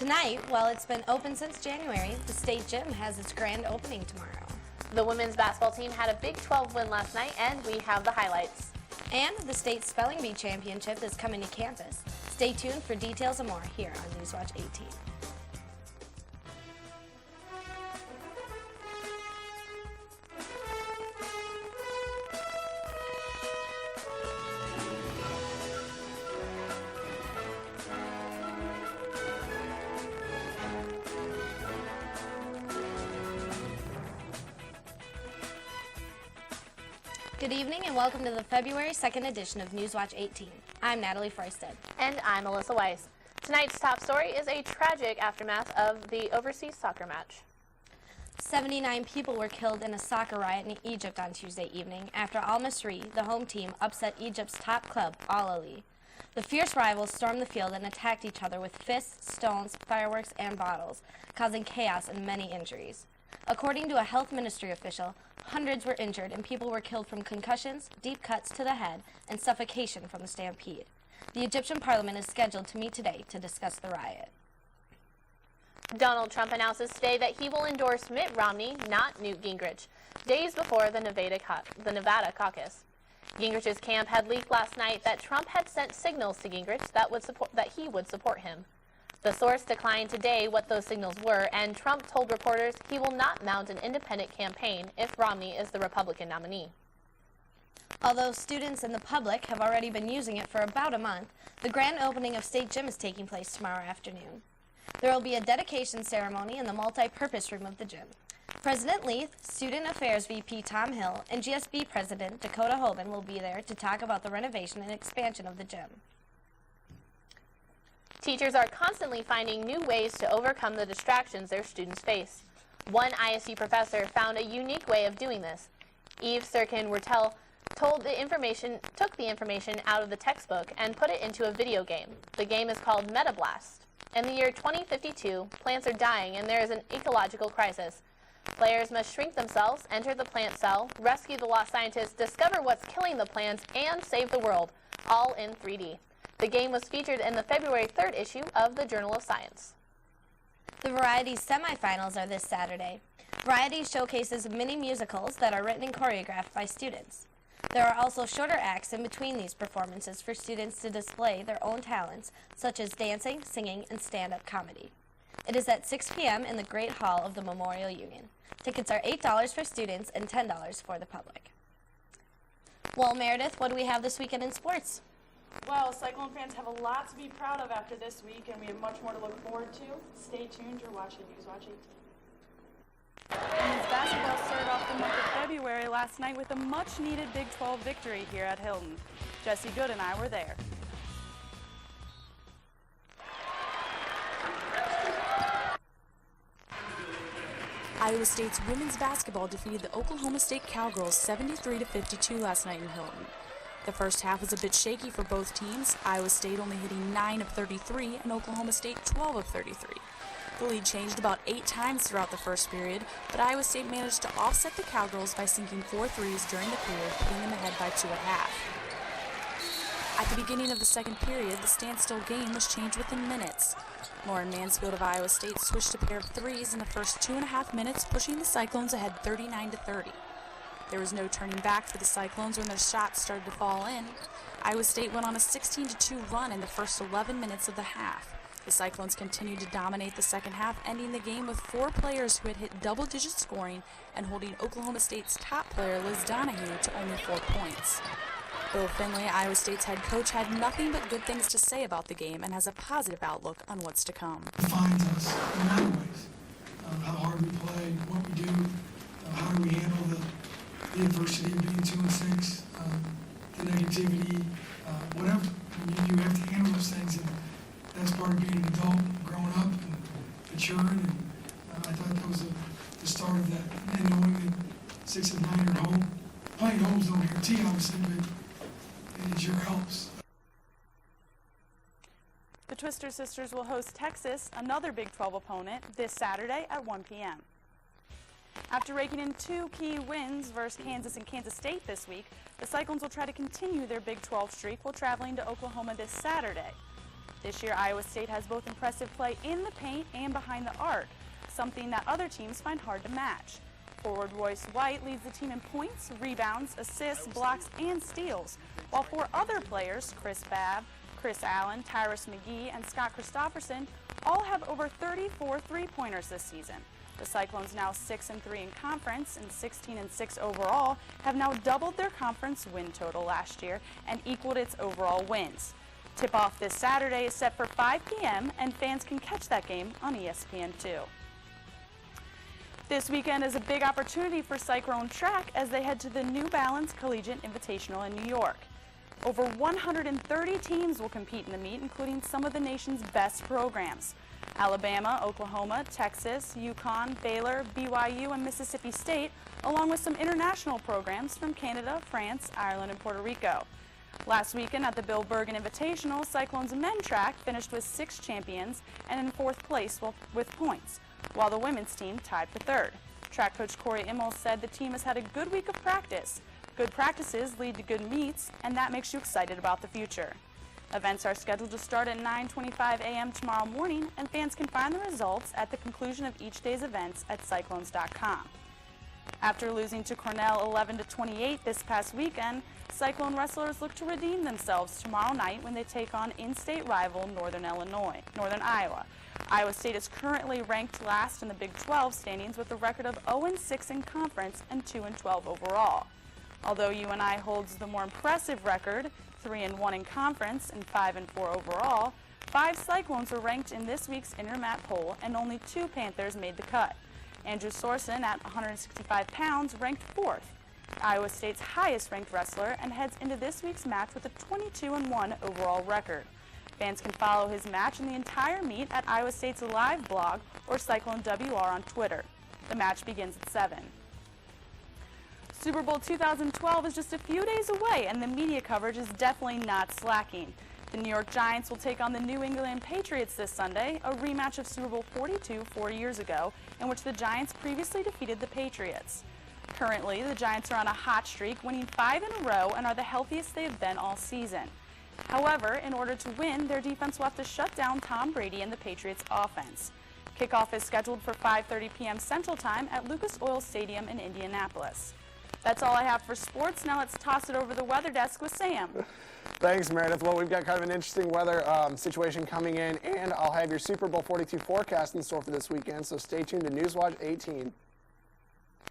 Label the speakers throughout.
Speaker 1: Tonight, while it's been open since January, the state gym has its grand opening tomorrow.
Speaker 2: The women's basketball team had a Big 12 win last night, and we have the highlights.
Speaker 1: And the state spelling bee championship is coming to campus. Stay tuned for details and more here on Newswatch 18. Good evening and welcome to the February 2nd edition of Newswatch 18. I'm Natalie Freisted.
Speaker 2: And I'm Alyssa Weiss. Tonight's top story is a tragic aftermath of the overseas soccer match.
Speaker 1: 79 people were killed in a soccer riot in Egypt on Tuesday evening after Al Masry, the home team, upset Egypt's top club, Al Ahly. The fierce rivals stormed the field and attacked each other with fists, stones, fireworks, and bottles, causing chaos and many injuries. According to a health ministry official, hundreds were injured and people were killed from concussions, deep cuts to the head, and suffocation from the stampede. The Egyptian parliament is scheduled to meet today to discuss the riot.
Speaker 2: Donald Trump announces today that he will endorse Mitt Romney, not Newt Gingrich, days before the Nevada caucus. Gingrich's camp had leaked last night that Trump had sent signals to Gingrich that he would support him. The source declined today what those signals were, and Trump told reporters he will not mount an independent campaign if Romney is the Republican nominee.
Speaker 1: Although students and the public have already been using it for about a month, the grand opening of State Gym is taking place tomorrow afternoon. There will be a dedication ceremony in the multi-purpose room of the gym. President Leith, Student Affairs VP Tom Hill, and GSB President Dakota Hoban will be there to talk about the renovation and expansion of the gym.
Speaker 2: Teachers are constantly finding new ways to overcome the distractions their students face. One ISU professor found a unique way of doing this. Eve Sirkin-Wertel took the information out of the textbook and put it into a video game. The game is called Meta Blast. In the year 2052, plants are dying and there is an ecological crisis. Players must shrink themselves, enter the plant cell, rescue the lost scientists, discover what's killing the plants, and save the world, all in 3D. The game was featured in the February 3rd issue of the Journal of Science.
Speaker 1: The Varieties semifinals are this Saturday. Varieties showcases mini musicals that are written and choreographed by students. There are also shorter acts in between these performances for students to display their own talents, such as dancing, singing, and stand-up comedy. It is at 6 p.m. in the Great Hall of the Memorial Union. Tickets are $8 for students and $10 for the public. Well, Meredith, what do we have this weekend in sports?
Speaker 3: Well, Cyclone fans have a lot to be proud of after this week, and we have much more to look forward to. Stay tuned. You're watching Newswatch 18. Women's basketball started off the month of February last night with a much-needed Big 12 victory here at Hilton. Jesse Good and I were there.
Speaker 4: Iowa State's women's basketball defeated the Oklahoma State Cowgirls 73-52 last night in Hilton. The first half was a bit shaky for both teams, Iowa State only hitting 9 of 33 and Oklahoma State 12 of 33. The lead changed about 8 times throughout the first period, but Iowa State managed to offset the Cowgirls by sinking 4 threes during the period, putting them ahead by 2 at half. At the beginning of the second period, the standstill game was changed within minutes. Lauren Mansfield of Iowa State switched a pair of threes in the first 2.5 minutes, pushing the Cyclones ahead 39-30. There was no turning back for the Cyclones when their shots started to fall in. Iowa State went on a 16-2 run in the first 11 minutes of the half. The Cyclones continued to dominate the second half, ending the game with 4 players who had hit double-digit scoring and holding Oklahoma State's top player, Liz Donahue, to only 4 points. Bill Finley, Iowa State's head coach, had nothing but good things to say about the game and has a positive outlook on what's to come.
Speaker 5: It defines us in a lot of ways. How hard we play, what we do, how do we handle the adversity of being 2-6, the negativity, whatever. You have to handle those things, and that's part of being an adult, growing up and maturing, and I thought that was the start of that. And knowing that 6 of 9 are home. Playing homes don't guarantee, obviously, but it sure helps.
Speaker 3: The Twister Sisters will host Texas, another Big 12 opponent, this Saturday at 1 p.m. After raking in 2 key wins versus Kansas and Kansas State this week, the Cyclones will try to continue their Big 12 streak while traveling to Oklahoma this Saturday.
Speaker 4: This year, Iowa State has both impressive play in the paint and behind the arc, something that other teams find hard to match. Forward Royce White leads the team in points, rebounds, assists, blocks, and steals, while 4 other players, Chris Babb, Chris Allen, Tyrus McGee, and Scott Christopherson, all have over 34 three-pointers this season. The Cyclones, now 6-3 in conference and 16-6 overall, have now doubled their conference win total last year and equaled its overall wins. Tip-off this Saturday is set for 5 p.m., and fans can catch that game on ESPN2. This weekend is a big opportunity for Cyclone track as they head to the New Balance Collegiate Invitational in New York. Over 130 teams will compete in the meet, including some of the nation's best programs. Alabama, Oklahoma, Texas, UConn, Baylor, BYU, and Mississippi State, along with some international programs from Canada, France, Ireland, and Puerto Rico. Last weekend at the Bill Bergen Invitational, Cyclones men track finished with 6 champions and in 4th place with points, while the women's team tied for 3rd. Track coach Corey Immel said the team has had a good week of practice. Good practices lead to good meets, and that makes you excited about the future. Events are scheduled to start at 9:25 a.m. tomorrow morning, and fans can find the results at the conclusion of each day's events at cyclones.com. After losing to Cornell 11-28 this past weekend, Cyclone wrestlers look to redeem themselves tomorrow night when they take on in-state rival Northern Iowa. Iowa State is currently ranked last in the Big 12 standings with a record of 0-6 in conference and 2-12 overall. Although UNI holds the more impressive record, 3-1 in conference and 5-4 overall, 5 Cyclones were ranked in this week's Intermat poll, and only 2 Panthers made the cut. Andrew Sorson, at 165 pounds, ranked 4th, Iowa State's highest-ranked wrestler, and heads into this week's match with a 22-1 overall record. Fans can follow his match and the entire meet at Iowa State's live blog or Cyclone WR on Twitter. The match begins at 7. Super Bowl 2012 is just a few days away, and the media coverage is definitely not slacking. The New York Giants will take on the New England Patriots this Sunday, a rematch of Super Bowl 42 4 years ago, in which the Giants previously defeated the Patriots. Currently, the Giants are on a hot streak, winning 5 in a row and are the healthiest they have been all season. However, in order to win, their defense will have to shut down Tom Brady and the Patriots' offense. Kickoff is scheduled for 5:30 p.m. Central Time at Lucas Oil Stadium in Indianapolis. That's all I have for sports. Now let's toss it over to the weather desk with Sam.
Speaker 6: Thanks, Meredith. Well, we've got kind of an interesting weather situation coming in, and I'll have your Super Bowl 42 forecast in store for this weekend, so stay tuned to Newswatch 18.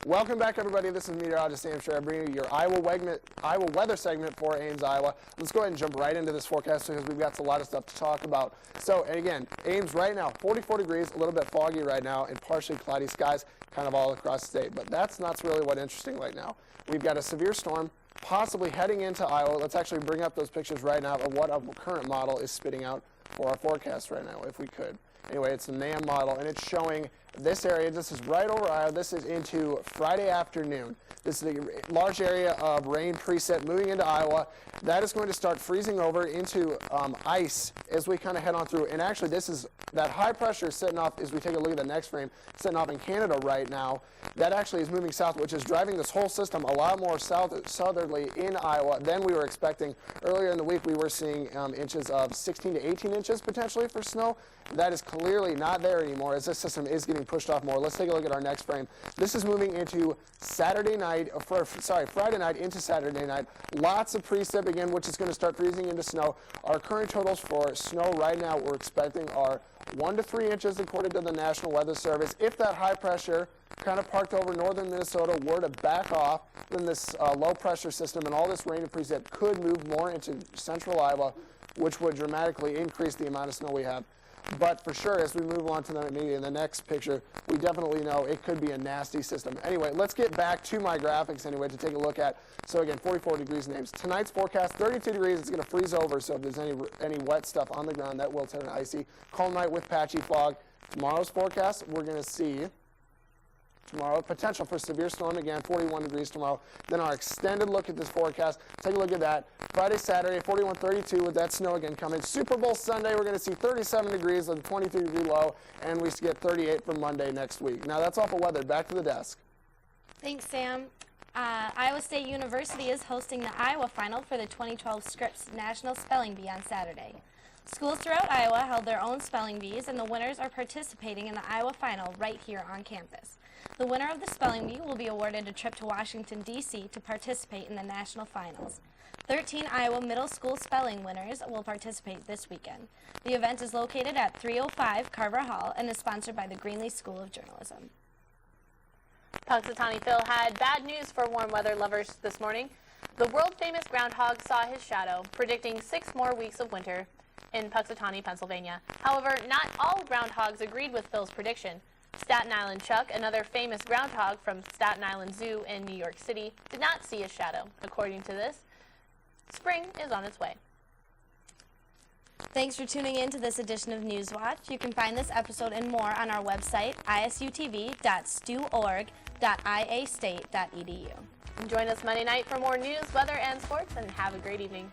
Speaker 6: Welcome back, everybody. This is meteorologist Sam Scher bringing you your Iowa weather segment for Ames, Iowa. Let's go ahead and jump right into this forecast because we've got a lot of stuff to talk about. So, and again, Ames right now, 44 degrees, a little bit foggy right now, and partially cloudy skies kind of all across the state. But that's not really what's interesting right now. We've got a severe storm possibly heading into Iowa. Let's actually bring up those pictures right now of what our current model is spitting out for our forecast right now, if we could. Anyway, it's a NAM model, and it's showing this area. This is right over Iowa. This is into Friday afternoon. This is a large area of rain preset moving into Iowa. That is going to start freezing over into ice as we kind of head on through. And actually, this is that high pressure is setting off, as we take a look at the next frame, setting off in Canada right now. That actually is moving south, which is driving this whole system a lot more southerly in Iowa than we were expecting. Earlier in the week, we were seeing inches of 16 to 18 inches potentially for snow. That is clearly not there anymore as this system is getting pushed off more. Let's take a look at our next frame. This is moving into Friday night into Saturday night. Lots of precip again, which is going to start freezing into snow. Our current totals for snow right now we're expecting are 1 to 3 inches according to the National Weather Service. If that high pressure kind of parked over northern Minnesota were to back off, then this low pressure system and all this rain and precip could move more into central Iowa, which would dramatically increase the amount of snow we have. But for sure, as we move on to the next picture, we definitely know it could be a nasty system. Anyway, let's get back to my graphics anyway to take a look at. So again, 44 degrees in Ames. Tonight's forecast, 32 degrees. It's going to freeze over, so if there's any wet stuff on the ground, that will turn icy. Calm night with patchy fog. Tomorrow's forecast, we're going to see tomorrow, potential for severe storm again, 41 degrees tomorrow. Then our extended look at this forecast, take a look at that. Friday, Saturday, 41, 32 with that snow again coming. Super Bowl Sunday, we're going to see 37 degrees with a 23-degree low, and we get 38 for Monday next week. Now that's all for weather. Back to the desk.
Speaker 1: Thanks, Sam. Iowa State University is hosting the Iowa Final for the 2012 Scripps National Spelling Bee on Saturday. Schools throughout Iowa held their own spelling bees, and the winners are participating in the Iowa Final right here on campus. The winner of the spelling bee will be awarded a trip to Washington, D.C. to participate in the national finals. 13 Iowa middle school spelling winners will participate this weekend. The event is located at 305 Carver Hall and is sponsored by the Greenlee School of Journalism.
Speaker 2: Punxsutawney Phil had bad news for warm weather lovers this morning. The world-famous groundhog saw his shadow, predicting 6 more weeks of winter in Punxsutawney, Pennsylvania. However, not all groundhogs agreed with Phil's prediction. Staten Island Chuck, another famous groundhog from Staten Island Zoo in New York City, did not see his shadow. According to this, spring is on its way.
Speaker 1: Thanks for tuning in to this edition of Newswatch. You can find this episode and more on our website, isutv.stuorg.iastate.edu.
Speaker 2: Join us Monday night for more news, weather, and sports, and have a great evening.